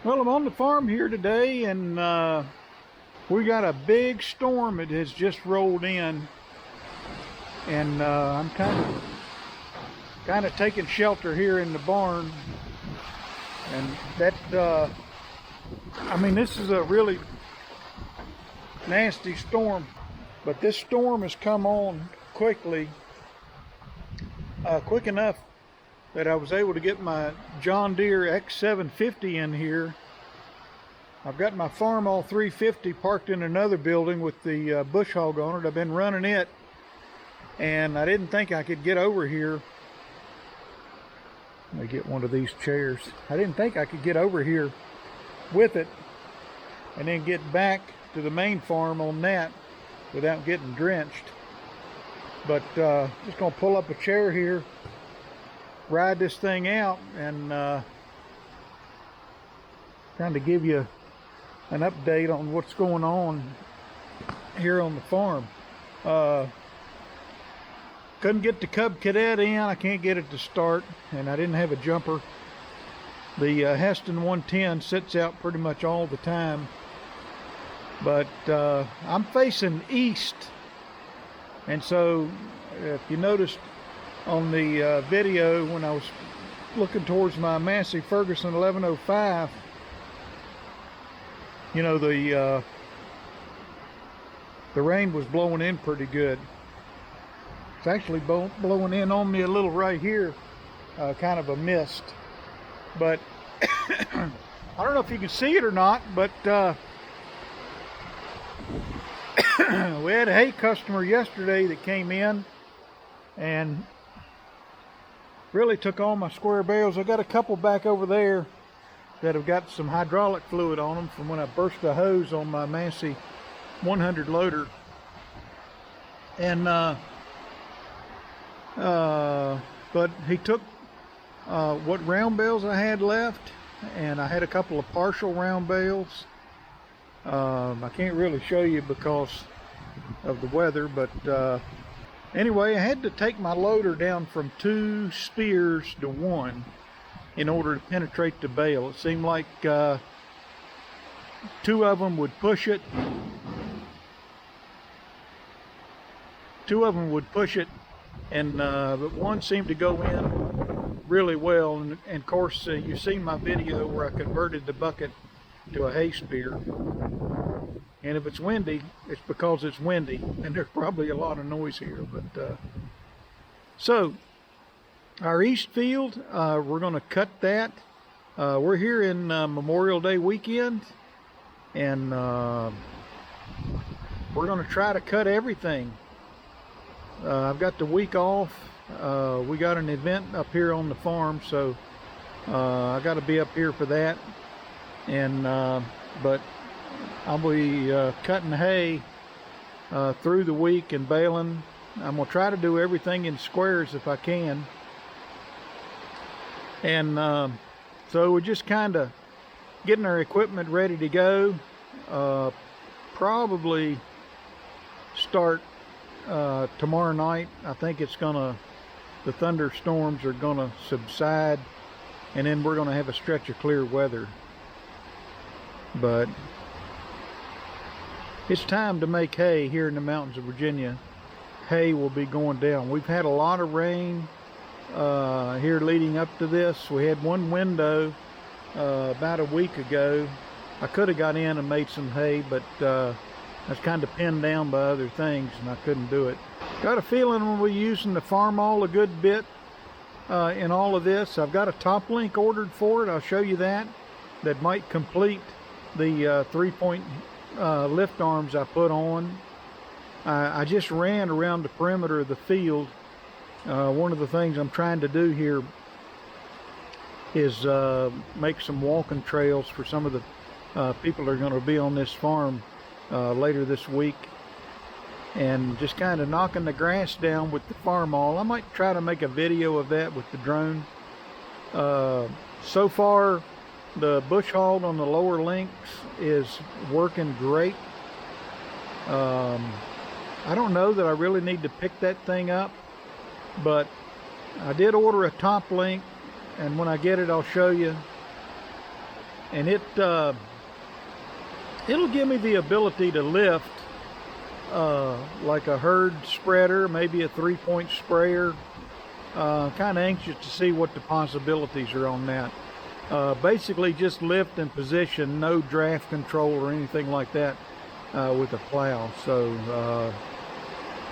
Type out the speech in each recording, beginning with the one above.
Well, I'm on the farm here today, and we got a big storm that has just rolled in, and I'm kind of taking shelter here in the barn. And that, I mean, this is a really nasty storm, but this storm has come on quickly, quick enough that I was able to get my John Deere X750 in here. I've got my Farmall 350 parked in another building with the bush hog on it. I've been running it, and I didn't think I could get over here. Let me get one of these chairs. I didn't think I could get over here with it and then get back to the main farm on that without getting drenched. But just gonna pull up a chair here, ride this thing out, and kind of give you an update on what's going on here on the farm. Couldn't get the Cub Cadet in. I can't get it to start, and I didn't have a jumper. The Heston 110 sits out pretty much all the time, but I'm facing east, and so if you noticed on the video when I was looking towards my Massey Ferguson 1105, you know, the rain was blowing in pretty good. It's actually blowing in on me a little right here, kind of a mist. But I don't know if you can see it or not, but we had a hay customer yesterday that came in and really took all my square bales. I got a couple back over there that have got some hydraulic fluid on them from when I burst a hose on my Massey 100 loader. And but he took what round bales I had left, and I had a couple of partial round bales. I can't really show you because of the weather, but anyway, I had to take my loader down from 2 spears to 1 in order to penetrate the bale. It seemed like 2 of them would push it. 2 of them would push it, and but 1 seemed to go in really well. And of course, you've seen my video where I converted the bucket to a hay spear. And if it's windy, it's because it's windy, and there's probably a lot of noise here. But so our east field, we're going to cut that. We're here in Memorial Day weekend, and we're going to try to cut everything. I've got the week off. We got an event up here on the farm, so I got to be up here for that. And but I'll be cutting hay through the week and baling. I'm going to try to do everything in squares if I can. And so we're just kind of getting our equipment ready to go. Probably start tomorrow night. I think it's the thunderstorms are gonna subside, and then we're gonna have a stretch of clear weather. But it's time to make hay here in the mountains of Virginia. Hay will be going down. We've had a lot of rain here leading up to this. We had one window about a week ago. I could have got in and made some hay, but I was kind of pinned down by other things, and I couldn't do it. Got a feeling we'll be using the Farmall a good bit in all of this. I've got a top link ordered for it. I'll show you that. That might complete the 3-point lift arms I put on. I just ran around the perimeter of the field. One of the things I'm trying to do here is make some walking trails for some of the people that are going to be on this farm later this week, and just kind of knocking the grass down with the Farmall. I might try to make a video of that with the drone. So far, the bush hog on the lower links is working great. I don't know that I really need to pick that thing up, but I did order a top link, and when I get it, I'll show you. and it'll give me the ability to lift like a herd spreader, maybe a 3-point sprayer. Kind of anxious to see what the possibilities are on that. Basically just lift and position, no draft control or anything like that with a plow. So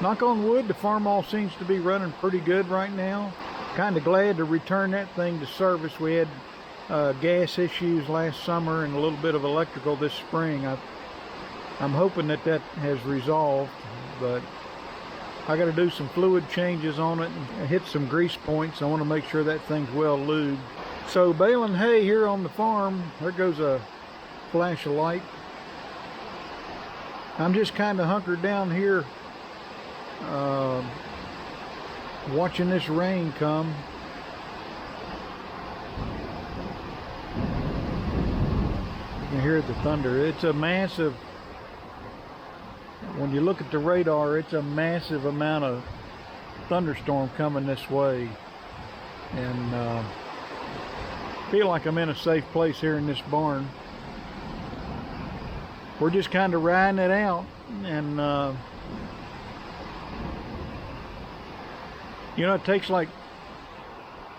knock on wood, the Farmall seems to be running pretty good right now. Kind of glad to return that thing to service. We had gas issues last summer and a little bit of electrical this spring. I'm hoping that has resolved, but I got to do some fluid changes on it and hit some grease points. I want to make sure that thing's well lubed. So baling hay here on the farm. There goes a flash of light. I'm just kind of hunkered down here watching this rain come. You can hear the thunder. It's a massive, when you look at the radar, it's a massive amount of thunderstorm coming this way. And feel like I'm in a safe place here in this barn. We're just kind of riding it out, and you know, it takes like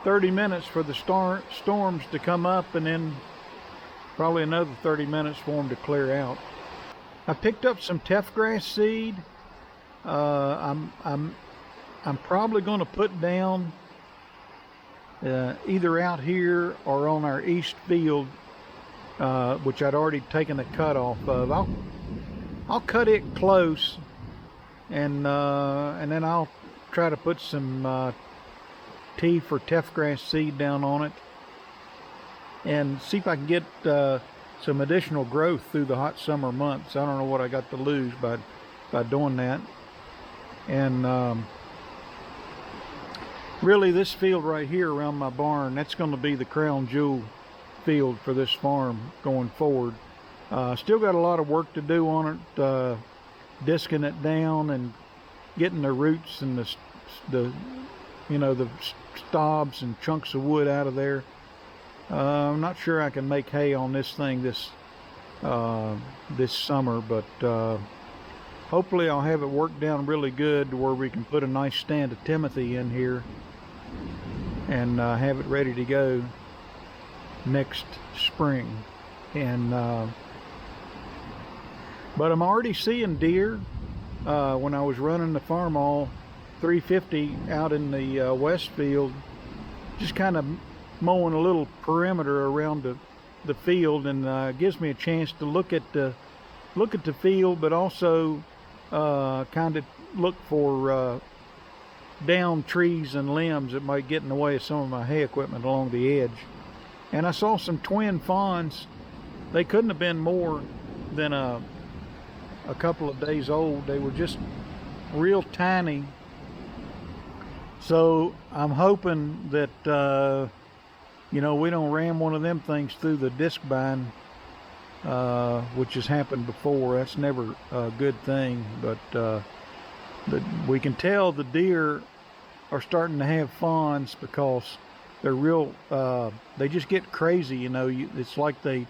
30 minutes for the storms to come up, and then probably another 30 minutes for them to clear out. I picked up some teff grass seed. I'm probably going to put down either out here or on our east field, which I'd already taken a cut off of. I'll cut it close, and then I'll try to put some tea for teff grass seed down on it, and see if I can get some additional growth through the hot summer months. I don't know what I got to lose by doing that. And really, this field right here around my barn, that's going to be the crown jewel field for this farm going forward. Still got a lot of work to do on it, disking it down and getting the roots and the you know, the stobs and chunks of wood out of there. I'm not sure I can make hay on this thing this summer, but hopefully I'll have it worked down really good to where we can put a nice stand of Timothy in here and have it ready to go next spring. And but I'm already seeing deer. When I was running the Farmall 350 out in the west field, just kind of mowing a little perimeter around the field, and gives me a chance to look at the field, but also kind of look for down trees and limbs that might get in the way of some of my hay equipment along the edge. And I saw some twin fawns. They couldn't have been more than a couple of days old. They were just real tiny. So I'm hoping that you know, we don't ram one of them things through the disc bind, which has happened before. That's never a good thing. But we can tell the deer are starting to have fawns because they're real. They just get crazy. You know, it's like they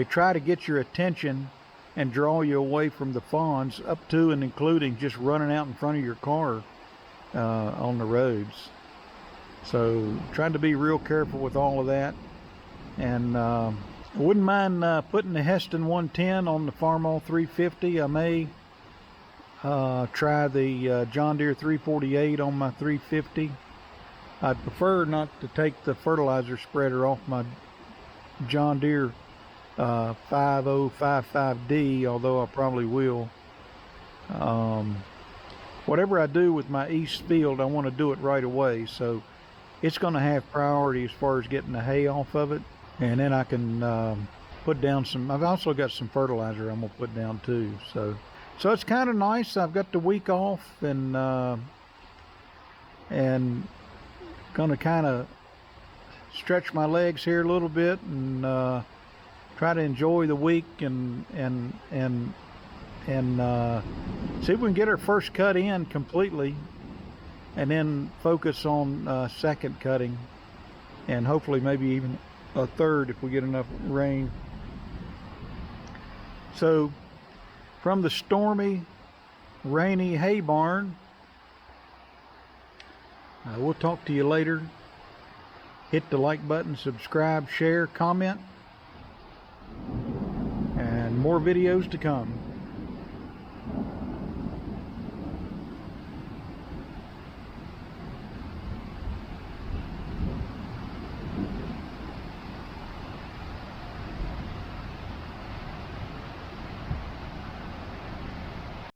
try to get your attention and draw you away from the fawns, up to and including just running out in front of your car on the roads. So trying to be real careful with all of that. And I wouldn't mind putting the Heston 110 on the Farmall 350. I may try the John Deere 348 on my 350. I'd prefer not to take the fertilizer spreader off my John Deere 5055D, although I probably will. Whatever I do with my east field, I want to do it right away, so it's going to have priority as far as getting the hay off of it, and then I can put down some. I've also got some fertilizer I'm going to put down too, so it's kind of nice. I've got the week off, and going to kind of stretch my legs here a little bit and try to enjoy the week and see if we can get our first cut in completely, and then focus on second cutting, and hopefully maybe even a third if we get enough rain. So from the stormy, rainy hay barn, we'll talk to you later. Hit the like button, subscribe, share, comment, and more videos to come.